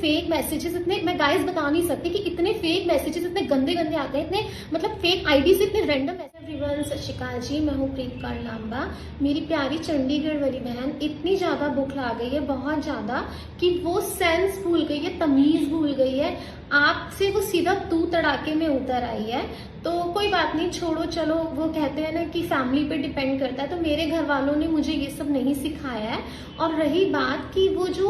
Fake messages, इतने मैं guys बता नहीं सकती कि इतने फेक मैसेजेस इतने गंदे गंदे आते हैं, इतने मतलब फेक आईडी से इतने रैंडम मैसेज। एवरीवन सत श्री अकाल जी, मैं हूँ प्रीत कौर लांबा। मेरी प्यारी चंडीगढ़ वाली बहन, इतनी ज्यादा भूख ला गई है, बहुत ज्यादा, कि वो सेंस भूल गई है, तमीज भूल गई है। आपसे वो सीधा तू तड़ाके में उतर आई है। तो कोई बात नहीं, छोड़ो, चलो। वो कहते हैं ना कि फैमिली पे डिपेंड करता है, तो मेरे घर वालों ने मुझे ये सब नहीं सिखाया है। और रही बात कि वो जो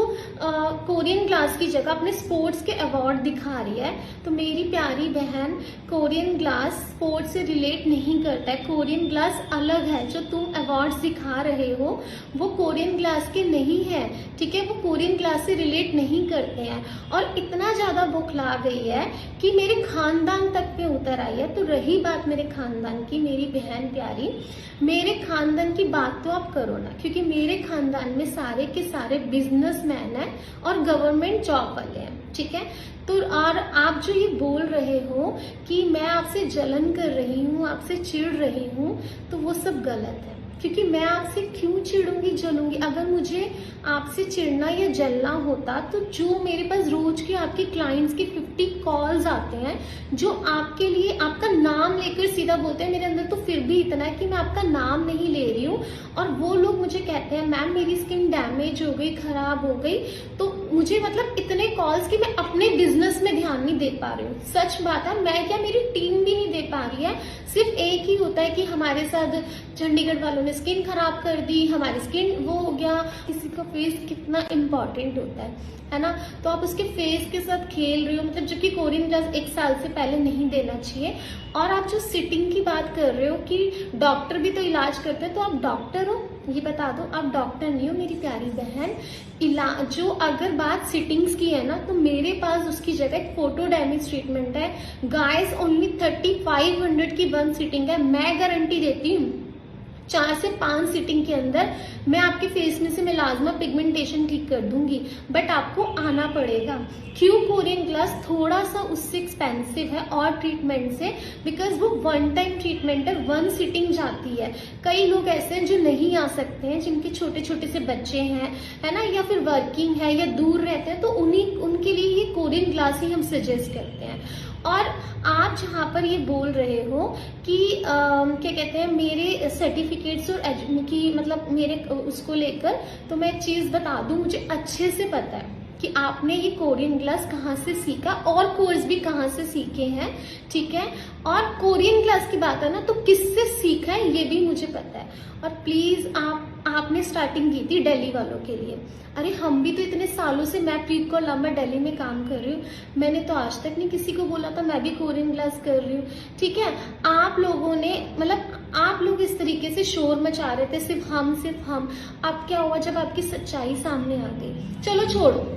कोरियन ग्लास की जगह अपने स्पोर्ट्स के अवार्ड दिखा रही है, तो मेरी प्यारी बहन, कोरियन ग्लास स्पोर्ट्स से रिलेट नहीं करता है। कोरियन ग्लास अलग है। जो तुम अवार्ड्स दिखा रहे हो वो कोरियन ग्लास के नहीं है, ठीक है? वो कोरियन ग्लास से रिलेट नहीं करते हैं। और इतना ज्यादा बुखला गई है कि मेरे खानदान तक पे उतर आई है। तो रही बात मेरे खानदान की, मेरी बहन प्यारी, मेरे खानदान की बात तो आप करो ना, क्योंकि मेरे खानदान में सारे के सारे बिजनेसमैन हैं और गवर्नमेंट जॉब वाले हैं, ठीक है? तो और आप जो ये बोल रहे हो कि मैं आपसे जलन कर रही हूँ, आपसे चिढ़ रही हूँ, तो वो सब गलत है। क्योंकि मैं आपसे क्यों चिढ़ूंगी, जलूंगी? अगर मुझे आपसे चिढ़ना या जलना होता तो जो मेरे पास रोज के आपके क्लाइंट्स के 50 कॉल्स आते हैं, जो आपके लिए आपका नाम लेकर सीधा बोलते हैं, मेरे अंदर तो फिर भी इतना है कि मैं आपका नाम नहीं ले रही हूँ, और वो लोग मुझे कहते हैं मैम मेरी स्किन डैमेज हो गई, खराब हो गई, तो मुझे मतलब इतने कॉल्स कि मैं अपने बिजनेस में ध्यान नहीं दे पा रही हूँ। सच बात है, मैं क्या, मेरी टीम भी नहीं दे पा रही है। सिर्फ एक ही होता है कि हमारे साथ चंडीगढ़ वालों ने स्किन खराब कर दी, हमारी स्किन वो हो गया। किसी का फेस कितना इम्पोर्टेंट होता है ना? तो आप उसके फेस के साथ खेल रहे हो, मतलब जो कि कोरियन ग्लास 1 साल से पहले नहीं देना चाहिए। और आप जो सिटिंग की बात कर रहे हो कि डॉक्टर भी तो इलाज करते हैं, तो आप डॉक्टर हो? ये बता दो, आप डॉक्टर नहीं हो मेरी प्यारी बहन। इलाज जो, अगर बात सिटिंग्स की है ना, तो मेरे पास उसकी जगह एक फोटो डैमेज ट्रीटमेंट है गाइस, ओनली 3500 की 1 सिटिंग है। मैं गारंटी देती हूँ 4 से 5 सिटिंग के अंदर मैं आपके फेस में से मेलाज्मा पिगमेंटेशन ठीक कर दूंगी, बट आपको आना पड़ेगा। क्यों? कोरियन ग्लास थोड़ा सा उससे एक्सपेंसिव है और ट्रीटमेंट से, बिकॉज वो 1 टाइम ट्रीटमेंट है, 1 सिटिंग जाती है। कई लोग ऐसे हैं जो नहीं आ सकते हैं, जिनके छोटे छोटे से बच्चे हैं, है ना, या फिर वर्किंग है या दूर रहते हैं, तो उनके लिए ये कोरियन ग्लास ही हम सजेस्ट करते हैं। और आप जहाँ पर ये बोल रहे हो कि क्या कहते हैं, मेरे सर्टिफिकेट्स और की मतलब मेरे उसको लेकर, तो मैं एक चीज बता दूं, मुझे अच्छे से पता है कि आपने ये कोरियन ग्लास कहाँ से सीखा और कोर्स भी कहाँ से सीखे हैं, ठीक है? और कोरियन ग्लास की बात है ना, तो किससे सीखा है ये भी मुझे पता है। और प्लीज आपने स्टार्टिंग की थी दिल्ली वालों के लिए। अरे हम भी तो इतने सालों से, मैं प्रीत कौर लांबा दिल्ली में काम कर रही हूँ, मैंने तो आज तक नहीं किसी को बोला था मैं भी कोरियन ग्लास कर रही हूँ, ठीक है? आप लोगों ने, मतलब आप लोग इस तरीके से शोर मचा रहे थे, सिर्फ हम। अब क्या हुआ जब आपकी सच्चाई सामने आ गई? चलो छोड़ो,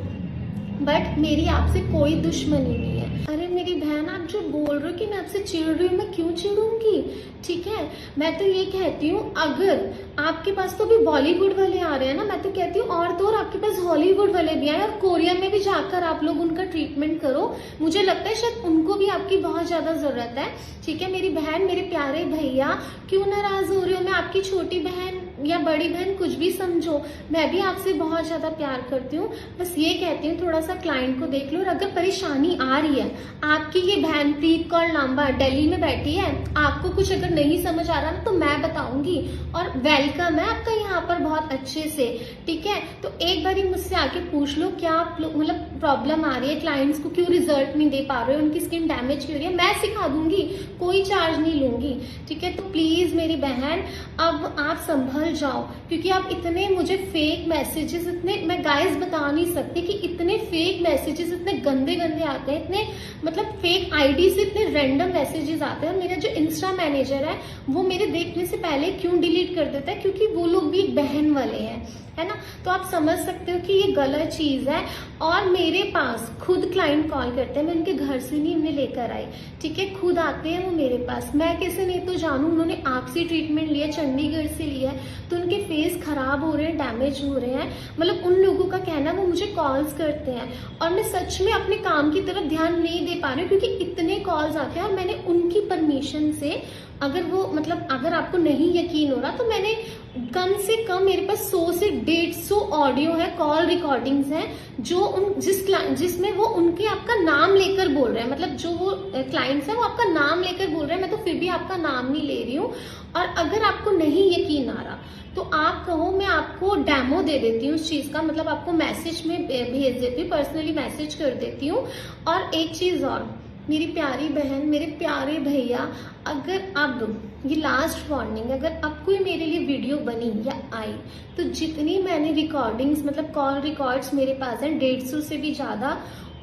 बट मेरी आपसे कोई दुश्मनी नहीं है। अरे मेरी बहन, आप जो बोल रहे हो कि मैं आपसे चिढ़ रही हूँ, मैं क्यों चिढ़ूंगी, ठीक है? मैं तो ये कहती हूँ, अगर आपके पास तो भी बॉलीवुड वाले आ रहे हैं ना, मैं तो कहती हूँ और तो और आपके पास हॉलीवुड वाले भी आए, और कोरिया में भी जाकर आप लोग उनका ट्रीटमेंट करो। मुझे लगता है शायद उनको भी आपकी बहुत ज्यादा जरूरत है, ठीक है? मेरी बहन, मेरे प्यारे भैया, क्यों नाराज हो रहे हो? मैं आपकी छोटी बहन या बड़ी बहन कुछ भी समझो, मैं भी आपसे बहुत ज्यादा प्यार करती हूँ। बस ये कहती हूँ, थोड़ा सा क्लाइंट को देख लो, और अगर परेशानी आ रही है, आपकी ये बहन प्रीत कौर लांबा दिल्ली में बैठी है, आपको कुछ अगर नहीं समझ आ रहा ना, तो मैं बताऊंगी, और वेलकम है आपका यहाँ पर बहुत अच्छे से, ठीक है? तो एक बार मुझसे आके पूछ लो क्या मतलब प्रॉब्लम आ रही है, क्लाइंट्स को क्यों रिजल्ट नहीं दे पा रहे हो, उनकी स्किन डैमेज क्यों हो रही है, मैं सिखा दूंगी, कोई चार्ज नहीं लूंगी, ठीक है? तो प्लीज मेरी बहन, अब आप संभल जाओ, क्योंकि आप इतने मुझे फेक मैसेजेस, इतने, मैं गाइस बता नहीं सकती कि इतने फेक मैसेजेस इतने गंदे गंदे आते हैं, इतने मतलब फेक आईडी से इतने रैंडम मैसेजेस आते हैं। और मेरा जो इंस्टा मैनेजर है वो मेरे देखने से पहले क्यों डिलीट कर देता है? क्योंकि वो लोग भी एक बहन वाले हैं, है ना? तो आप समझ सकते हो कि ये गलत चीज है। और मेरे पास खुद क्लाइंट कॉल करते हैं, मैं उनके घर से नहीं उन्हें लेकर आई, ठीक है? खुद आते हैं वो मेरे पास, मैं कैसे नहीं तो जानू, उन्होंने आपसे ट्रीटमेंट लिया, चंडीगढ़ से लिया है, तो उनके फेस खराब हो रहे हैं, डैमेज हो रहे हैं, मतलब उन लोगों का कहना, वो मुझे कॉल्स करते हैं, और मैं सच में अपने काम की तरफ ध्यान नहीं दे पा रही हूँ, क्योंकि इतने कॉल्स आते हैं। और मैंने उनकी परमिशन से, अगर वो मतलब अगर आपको नहीं यकीन हो रहा, तो मैंने कम से कम मेरे पास 100 से 150 ऑडियो है, कॉल रिकॉर्डिंग्स हैं, जो जिसमें वो उनके आपका नाम लेकर बोल रहे हैं, मतलब जो वो क्लाइंट्स हैं वो आपका नाम लेकर बोल रहे हैं, मैं तो फिर भी आपका नाम नहीं ले रही हूँ। और अगर आपको नहीं यकीन आ रहा तो आप कहो, मैं आपको डेमो दे देती हूँ उस चीज का, मतलब आपको मैसेज में भेज देती हूँ, पर्सनली मैसेज कर देती हूँ। और एक चीज और, मेरी प्यारी बहन, मेरे प्यारे भैया, अगर अब ये लास्ट वार्निंग, अगर अब कोई मेरे लिए वीडियो बनी या आई तो जितनी मैंने रिकॉर्डिंग्स, मतलब कॉल रिकॉर्ड्स मेरे पास हैं 150 से भी ज्यादा,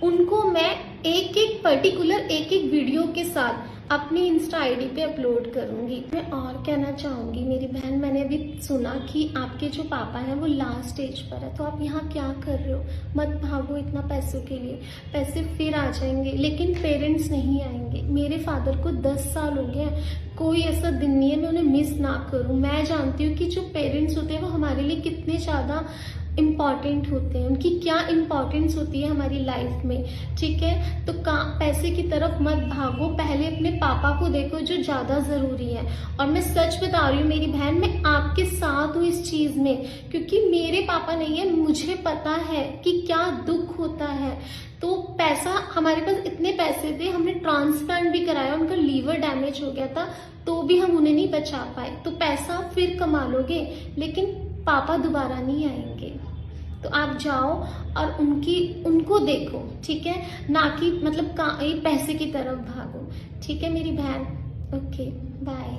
उनको मैं एक एक पर्टिकुलर एक एक वीडियो के साथ अपनी इंस्टा आईडी पे अपलोड करूंगी। मैं और कहना चाहूंगी मेरी बहन, मैंने अभी सुना कि आपके जो पापा हैं वो लास्ट स्टेज पर है, तो आप यहाँ क्या कर रहे हो? मत भागो इतना पैसों के लिए, पैसे फिर आ जाएंगे लेकिन पेरेंट्स नहीं आएंगे। मेरे फादर को 10 साल हो गए हैं, कोई ऐसा दिन नहीं है मैं उन्हें मिस ना करूं। मैं जानती हूँ कि जो पेरेंट्स होते हैं वो हमारे लिए कितने ज्यादा इम्पॉर्टेंट होते हैं, उनकी क्या इम्पोर्टेंस होती है हमारी लाइफ में, ठीक है? तो पैसे की तरफ मत भागो, पहले अपने पापा को देखो जो ज्यादा जरूरी है। और मैं सच बता रही हूँ मेरी बहन, मैं आपके साथ हूँ इस चीज में, क्योंकि मेरे पापा नहीं है, मुझे पता है कि क्या दुख होता है। तो पैसा, हमारे पास इतने पैसे थे, हमने ट्रांसप्लांट भी कराया, उनका लीवर डैमेज हो गया था तो भी हम उन्हें नहीं बचा पाए। तो पैसा फिर कमा लोगे लेकिन पापा दोबारा नहीं आएंगे। तो आप जाओ और उनको देखो, ठीक है? ना कि मतलब पैसे की तरफ भागो, ठीक है मेरी बहन? Okay, bye.